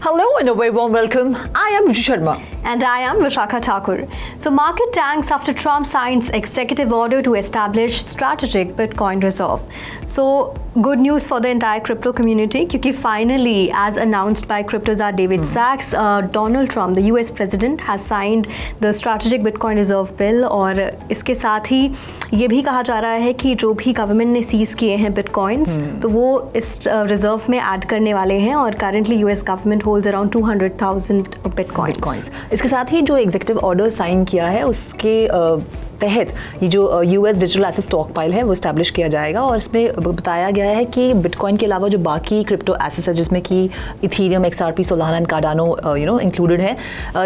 Hello and a very warm welcome. I am Rishi Sharma. And I am Vishakha Thakur. So market tanks after Trump signs executive order to establish strategic Bitcoin reserve. So good news for the entire crypto community क्योंकि finally, as announced by crypto czar David Sachs, Donald Trump, the US president, has signed the strategic Bitcoin reserve bill और इसके साथ ही ये भी कहा जा रहा है कि जो भी गवर्नमेंट ने सीज किए हैं बिटकॉइंस तो वो इस रिजर्व में ऐड करने वाले हैं और currently US government holds around 200,000 bitcoins. इसके साथ ही जो एग्जीक्यूटिव ऑर्डर साइन किया है उसके तहत ये जो US digital asset stock pile है वो इस्टेब्लिश किया जाएगा और इसमें बताया गया है कि बिटकॉइन के अलावा जो बाकी क्रिप्टो एसेट्स है जिसमें कि Ethereum, XRP, Solana and Cardano included है,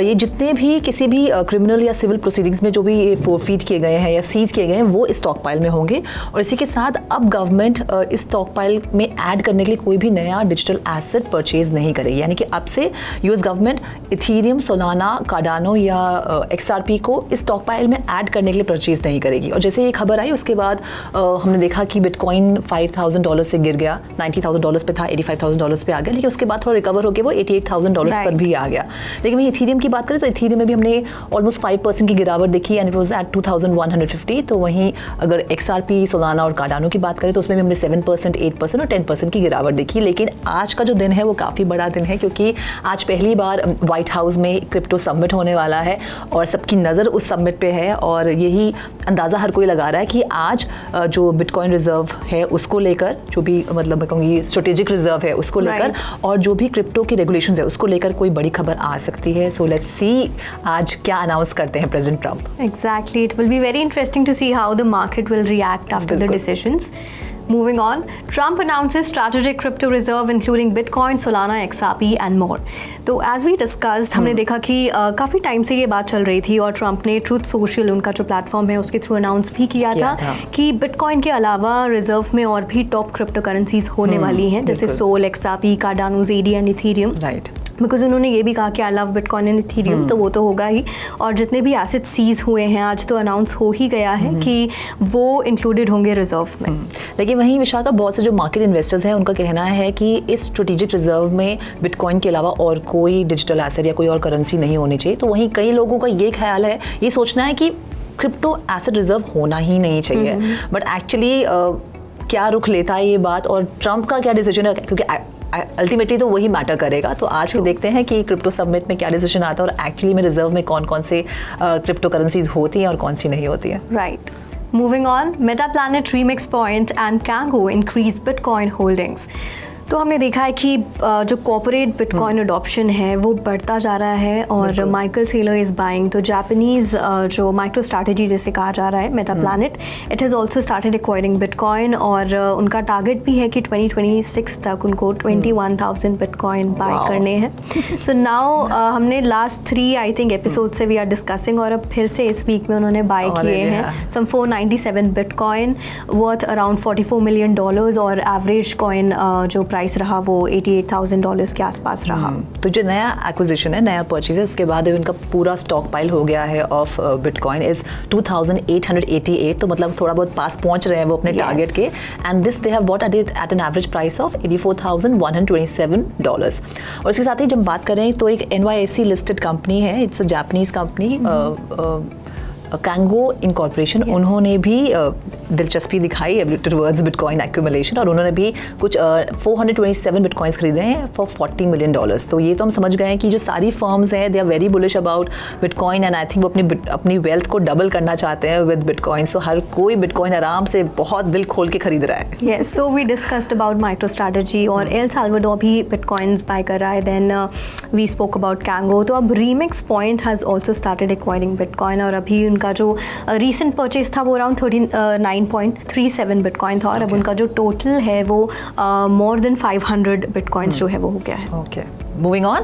ये जितने भी किसी भी क्रिमिनल या सिविल प्रोसीडिंग्स में जो भी फोरफीट किए गए हैं या सीज किए गए हैं वो इस स्टॉक पाइल में होंगे। और इसी के साथ अब गवर्नमेंट इस स्टॉक पाइल में ऐड करने के लिए कोई भी नया डिजिटल एसेट परचेज नहीं करेगी, यानी कि अब से US government Ethereum, Solana, Cardano या XRP को इस स्टॉक पाइल में ऐड करने के लिए परचेज नहीं करेगी। और जैसे ये खबर आई उसके बाद हमने देखा कि बिटकॉइन $5,000 से गिर गया, $90,000 पे था, $85,000 पे आ गया, लेकिन उसके बाद थोड़ा रिकवर होकर वो $88,000 पर भी आ गया। लेकिन वही इथेरियम की बात करें तो इथेरियम में भी हमने ऑलमोस्ट 5% की गिरावट देखी एंड इट वाज एट 2,150। तो वहीं अगर XRP, सोलाना और कार्डानो की बात करें तो उसमें भी हमने 7%, 8% और 10% की गिरावट देखी। लेकिन आज का जो दिन है वो काफ़ी बड़ा दिन है क्योंकि आज पहली बार व्हाइट हाउस में क्रिप्टो समिट होने वाला है और सबकी नज़र उस समिट पे है और यही अंदाज़ा हर कोई लगा रहा है कि आज जो बिटकॉइन रिजर्व है उसको लेकर, जो भी मतलब मैं कहूँगी स्ट्रेटेजिक रिजर्व है उसको लेकर और जो भी क्रिप्टो की रेगुलेशंस है उसको लेकर कोई बड़ी खबर आ सकती है। सो लेट्स सी आज क्या अनाउंस करते हैं president Trump. Exactly, it will be very interesting to see how the market will react after the decisions. Moving on, Trump announces strategic crypto reserve including Bitcoin, Solana, XRP and more. तो as we discussed, हमने देखा कि काफ़ी time से ये बात चल रही थी और ट्रम्प ने ट्रूथ सोशल, उनका जो प्लेटफॉर्म है उसके थ्रू अनाउंस भी किया था कि बिटकॉइन के अलावा रिजर्व में और भी टॉप क्रिप्टो करेंसीज होने वाली हैं जैसे Sol, XRP, Cardano, ZD and Ethereum. Right, because उन्होंने ये भी कहा कि I love bitcoin and Ethereum, तो वो तो होगा ही। और जितने भी एसेट सीज हुए हैं आज तो अनाउंस हो ही गया है कि वो इंक्लूडेड होंगे रिजर्व में। लेकिन वहीं विशाखा, बहुत से जो मार्केट इन्वेस्टर्स हैं उनका कहना है कि इस स्ट्रेटेजिक रिजर्व में बिटकॉइन के अलावा और कोई डिजिटल एसेट या कोई और करेंसी नहीं होनी चाहिए। तो वहीं कई लोगों का ये ख्याल है, ये सोचना है कि क्रिप्टो एसेट रिजर्व होना ही नहीं चाहिए। बट एक्चुअली क्या रुख लेता है ये बात और ट्रम्प का क्या डिसीजन है, क्योंकि अल्टीमेटली तो वही मैटर करेगा। तो आज के देखते हैं कि क्रिप्टो समिट में क्या डिसीजन आता है और एक्चुअली में रिजर्व में कौन कौन से क्रिप्टो करेंसीज होती हैं और कौन सी नहीं होती है। Right, moving on, Metaplanet, Remix Point and Kango increase Bitcoin holdings. तो हमने देखा है कि जो कॉर्पोरेट बिटकॉइन अडॉप्शन है वो बढ़ता जा रहा है और माइकल सेलर इज़ बाइंग। तो जापानीज़ जो माइक्रो स्ट्रैटेजी जिसे कहा जा रहा है Metaplanet, it has also started acquiring bitcoin और उनका टारगेट भी है कि 2026 तक उनको 21,000 बिटकॉइन बाय करने हैं। सो नाउ हमने लास्ट 3 आई थिंक एपिसोड से वी आर डिस्कसिंग और अब फिर से इस वीक में उन्होंने बाय किए हैं सम 497 बिटकॉइन वर्थ अराउंड $44 मिलियन और एवरेज कॉइन जो प्राइस रहा वो $88,000 के आसपास रहा। तो जो नया एक्विजिशन है, नया परचेज है, उसके बाद उनका पूरा स्टॉक पाइल हो गया है ऑफ बिटकॉइन इज 2,888। तो मतलब थोड़ा बहुत पास पहुंच रहे हैं वो अपने टारगेट के। And this they have bought at an average price of $84,127। और इसके साथ ही जब बात करें तो एक NYSE लिस्टेड कंपनी है, it's a Japanese company, Cango incorporation, उन्होंने भी दिलचस्पी दिखाई टुवर्ड्स बिटकॉइन एक्यूमुलेशन और उन्होंने भी कुछ 427 बिटकॉइंस खरीदे हैं फॉर $40 मिलियन। तो ये तो हम समझ गए हैं कि जो सारी फर्म्स हैं they are very bullish about bitcoin and I think वो अपनी वेल्थ को डबल करना चाहते हैं विद बिटकॉइन। सो हर कोई बिटकॉइन आराम से बहुत दिल खोल के खरीद रहा है। Yes, so we discussed about MicroStrategy और एल साल्वाडोर भी बिटकॉइंस बाय कर रहा है। Then we spoke about Cango. तो अब Remixpoint has also started acquiring bitcoin और अभी उनका जो रीसेंट परचेज था वो अराउंड 39.37 बिटकॉइन था और अब उनका जो टोटल है वो मोर देन 500 बिटकॉइंस जो है वो हो गया है। Okay, moving on,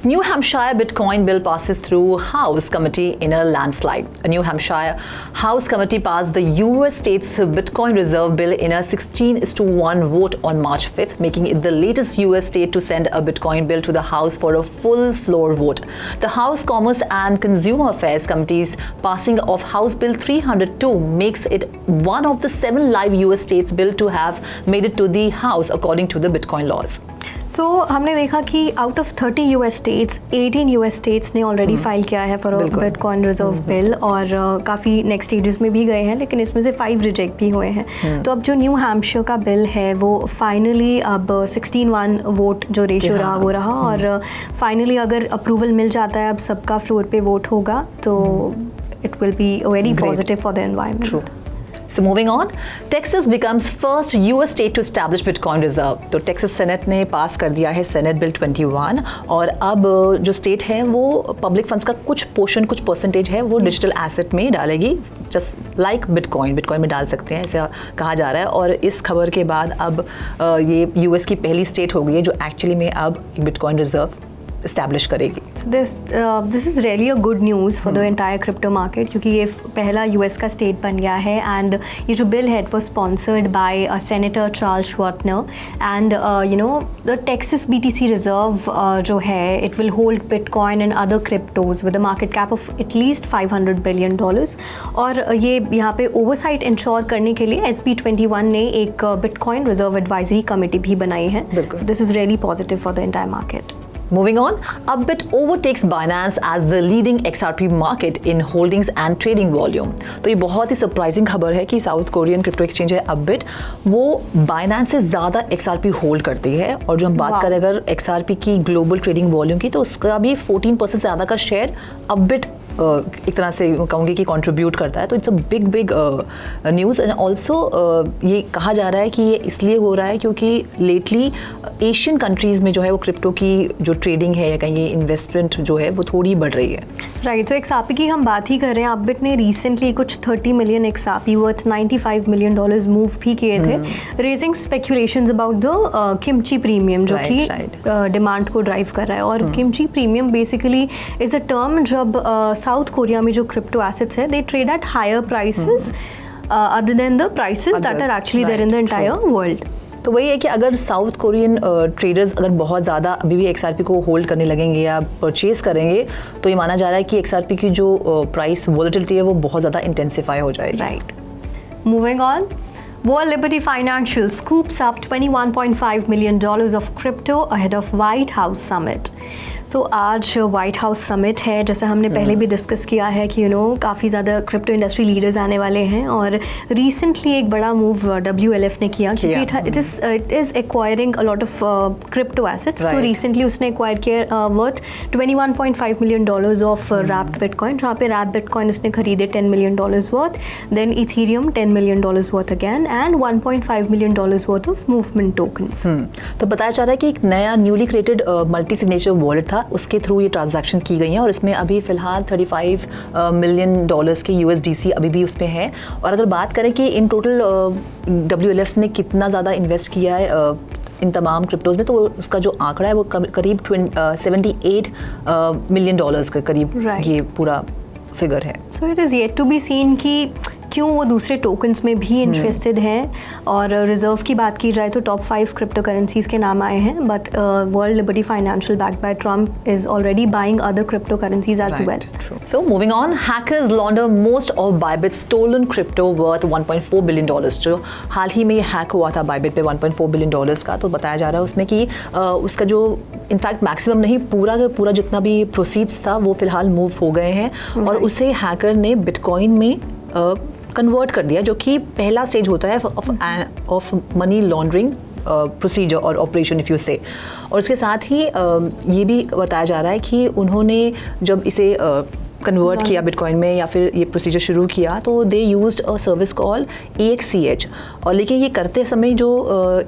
New Hampshire Bitcoin bill passes through House Committee in a landslide. A New Hampshire House Committee passed the US state's Bitcoin Reserve Bill in a 16:1 vote on March 5th, making it the latest US state to send a Bitcoin bill to the House for a full floor vote. The House Commerce and Consumer Affairs Committee's passing of House Bill 302 makes it one of the 7 live US states bill to have made it to the House according to the Bitcoin laws. सो हमने देखा कि out of 30 US states 18 US states ने already file किया है for bitcoin reserve bill, और काफ़ी next stages में भी गए हैं, लेकिन इसमें से 5 रिजेक्ट भी हुए हैं। तो अब जो न्यू हैम्पशायर का बिल है वो फाइनली अब 16-1 वोट जो रेशियो रहा वो रहा, और फाइनली अगर अप्रूवल मिल जाता है, अब सबका फ्लोर पे वोट होगा, तो it will be very positive for the environment. So moving on, Texas becomes first US state to establish Bitcoin reserve. तो टेक्सास सेनेट ने पास कर दिया है सेनेट बिल 21, और अब जो स्टेट है वो पब्लिक फंड्स का कुछ पोर्शन, कुछ परसेंटेज है वो डिजिटल एसेट में डालेगी, जस्ट लाइक बिटकॉइन में डाल सकते हैं, ऐसा कहा जा रहा है। और इस खबर के बाद अब ये यूएस की पहली स्टेट हो गई है जो एक्चुअली में अब एक बिटकॉइन रिजर्व इस्टेब्लिश करेगी। So this is really a good news for the entire crypto market, क्योंकि ये पहला यूएस का स्टेट बन गया है, एंड ये जो बिल है it was sponsored by Senator Charles Schwartner, and you know the Texas BTC reserve जो है it will hold Bitcoin and other cryptos with a market cap of at least $500 billion, और ये यहाँ पे oversight ensure करने के लिए SB21 ने एक Bitcoin Reserve Advisory Committee भी बनाई है। So this is really positive for the entire market. Moving on, Upbit overtakes Binance as the leading XRP market in holdings and trading volume. तो ये बहुत ही सरप्राइजिंग खबर है कि साउथ कोरियन क्रिप्टो एक्सचेंज है Upbit, वो Binance से ज़्यादा XRP होल्ड करती है। और जो हम बात करें अगर XRP की ग्लोबल ट्रेडिंग वॉल्यूम की, तो उसका भी 14% से ज़्यादा का शेयर Upbit एक तरह से कहूँगी कि कंट्रीब्यूट करता है। तो it's a big news, and also ये कहा जा रहा है कि ये इसलिए हो रहा है क्योंकि लेटली एशियन कंट्रीज़ में जो है वो क्रिप्टो की जो ट्रेडिंग है या कहीं इन्वेस्टमेंट जो है वो थोड़ी बढ़ रही है। राइट, तो XRP की हम बात ही कर रहे हैं। Upbit ने रिसेंटली कुछ 30 million XRP worth $95 million move भी किए थे, raising speculations about the kimchi premium जो कि डिमांड को ड्राइव कर रहा है। और kimchi premium basically is a term जब साउथ कोरिया में जो क्रिप्टो एसेट्स है they trade at higher prices other than the prices that are actually there in the entire world. तो वही है कि अगर साउथ कोरियन ट्रेडर्स अगर बहुत ज़्यादा अभी भी XRP को होल्ड करने लगेंगे या परचेज करेंगे, तो ये माना जा रहा है कि XRP की जो प्राइस वॉलेटिलिटी है वो बहुत ज़्यादा इंटेंसिफाई हो जाएगी। Right, moving on, World Liberty Financial scoops up $21.5 million of crypto ahead of White House summit. तो आज वाइट हाउस समिट है, जैसे हमने पहले भी डिस्कस किया है कि काफ़ी ज़्यादा क्रिप्टो इंडस्ट्री लीडर्स आने वाले हैं, और रिसेंटली एक बड़ा मूव WLF ने किया क्योंकि it is acquiring a lot of crypto assets. तो रिसेंटली उसने एक्वायर किया worth $21.5 million of wrapped bitcoin, जहाँ पे रैप्ड बिटकॉइन उसने खरीदे $10 million worth, then Ethereum $10 million worth again, and $1.5 million worth of movement tokens. तो बताया जा रहा है कि एक नया newly created multi signature wallet था, उसके थ्रू ये ट्रांजैक्शन की गई हैं, और इसमें अभी फ़िलहाल $35 मिलियन के USDC अभी भी उसमें है। और अगर बात करें कि इन टोटल WLF ने कितना ज़्यादा इन्वेस्ट किया है इन तमाम क्रिप्टोज़ में, तो उसका जो आंकड़ा है वो करीब $78 मिलियन के करीब ये पूरा फिगर है। So it is yet to be seen कि क्यों वो दूसरे टोकन्स में भी इंटरेस्टेड हैं। और रिजर्व की बात की जाए तो टॉप 5 क्रिप्टो करेंसीज के नाम आए हैं, but World Liberty Financial backed by Trump is already buying other crypto currencies as well. So moving on, hackers launder most of Bybit's stolen crypto worth $1.4 billion। जो हाल ही में हैक हुआ था Bybit पे $1.4 billion का, तो बताया जा रहा है उसमें कि उसका जो इनफैक्ट मैक्सिमम नहीं पूरा का पूरा जितना भी प्रोसीड्स था वो फिलहाल मूव हो गए हैं, और उसे हैकर ने बिटकॉइन में कन्वर्ट कर दिया, जो कि पहला स्टेज होता है ऑफ मनी लॉन्ड्रिंग प्रोसीजर और ऑपरेशन इफ़ यू से। और उसके साथ ही ये भी बताया जा रहा है कि उन्होंने जब इसे कन्वर्ट किया बिटकॉइन में या फिर ये प्रोसीजर शुरू किया, तो they used a service call EXCH। और लेकिन ये करते समय जो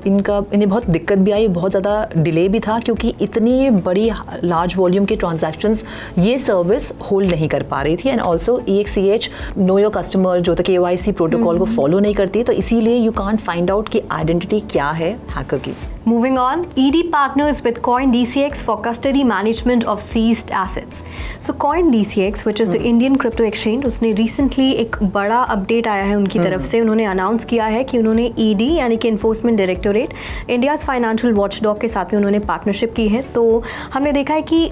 इन्हें बहुत दिक्कत भी आई, बहुत ज़्यादा डिले भी था, क्योंकि इतनी बड़ी लार्ज वॉल्यूम के ट्रांजैक्शंस ये सर्विस होल्ड नहीं कर पा रही थी। And also EXCH know your customer जो था KYC प्रोटोकॉल को फॉलो नहीं करती, तो इसीलिए यू कांट फाइंड आउट कि आइडेंटिटी क्या है हैकर की। Moving on, ED partners with CoinDCX for custody management of seized assets. So CoinDCX which is the Indian crypto exchange, उसने रिसेंटली एक बड़ा अपडेट आया है उनकी तरफ से। उन्होंने अनाउंस किया है कि उन्होंने ईडी यानी कि enforcement directorate, India's financial watchdog के साथ में उन्होंने पार्टनरशिप की है। तो हमने देखा है कि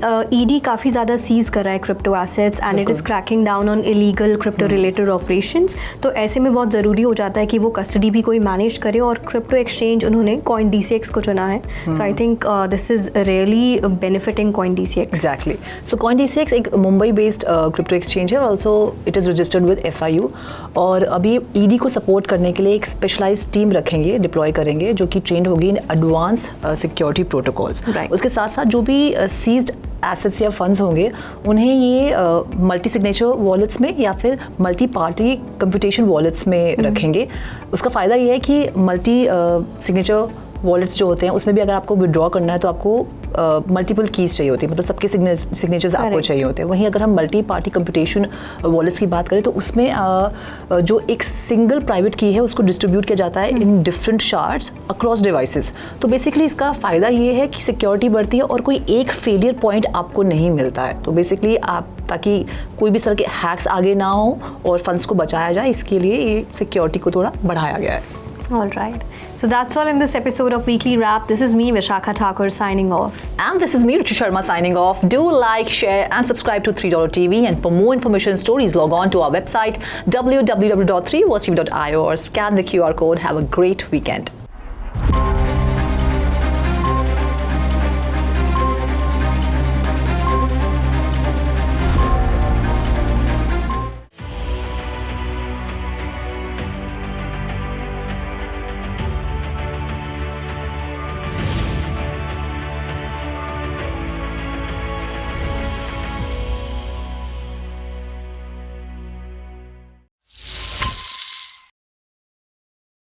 ईडी काफ़ी ज़्यादा सीज कर रहा है crypto assets and it is cracking down on illegal crypto related operations. तो ऐसे में बहुत ज़रूरी हो जाता है कि वो कस्टडी भी कोई मैनेज करे, और क्रिप्टो एक्सचेंज उन्होंने CoinDCX को चुना है। So I think this is really benefiting CoinDCX। Exactly. So CoinDCX एक मुंबई बेस्ड क्रिप्टो एक्सचेंज है, also it is registered with FIU, और अभी ईडी को सपोर्ट करने के लिए एक स्पेशलाइज टीम रखेंगे, डिप्लॉय करेंगे, जो कि ट्रेंड होगी इन एडवांस सिक्योरिटी प्रोटोकॉल्स। उसके साथ साथ जो भी सीज्ड एसेट्स या फंड्स होंगे उन्हें ये मल्टी सिग्नेचर वॉलेट्स में या फिर मल्टी पार्टी कंप्यूटेशन वॉलेट्स में रखेंगे। उसका फ़ायदा ये है कि मल्टी सिग्नेचर वॉलेट्स जो होते हैं उसमें भी अगर आपको विड्रॉ करना है तो आपको मल्टीपल कीज़ चाहिए होती है, मतलब सबके सिग्नेचर्स आपको चाहिए होते हैं। वहीं अगर हम मल्टी पार्टी कंप्यूटेशन वॉलेट्स की बात करें तो उसमें जो एक सिंगल प्राइवेट की है उसको डिस्ट्रीब्यूट किया जाता है in different shards across devices. तो बेसिकली इसका फ़ायदा ये है कि सिक्योरिटी बढ़ती है और कोई एक फेलियर पॉइंट आपको नहीं मिलता है। तो बेसिकली आप, ताकि कोई भी तरह के हैक्स आगे ना हो और फंड्स को बचाया जाए, इसके लिए ये सिक्योरिटी को थोड़ा बढ़ाया गया है। All right. So that's all in this episode of Weekly Wrap. This is me, Vishakha Thakur, signing off. And this is me, Ruchi Sharma, signing off. Do like, share, and subscribe to $3 TV. And for more information and stories, log on to our website www.3watchtv.io or scan the QR code. Have a great weekend.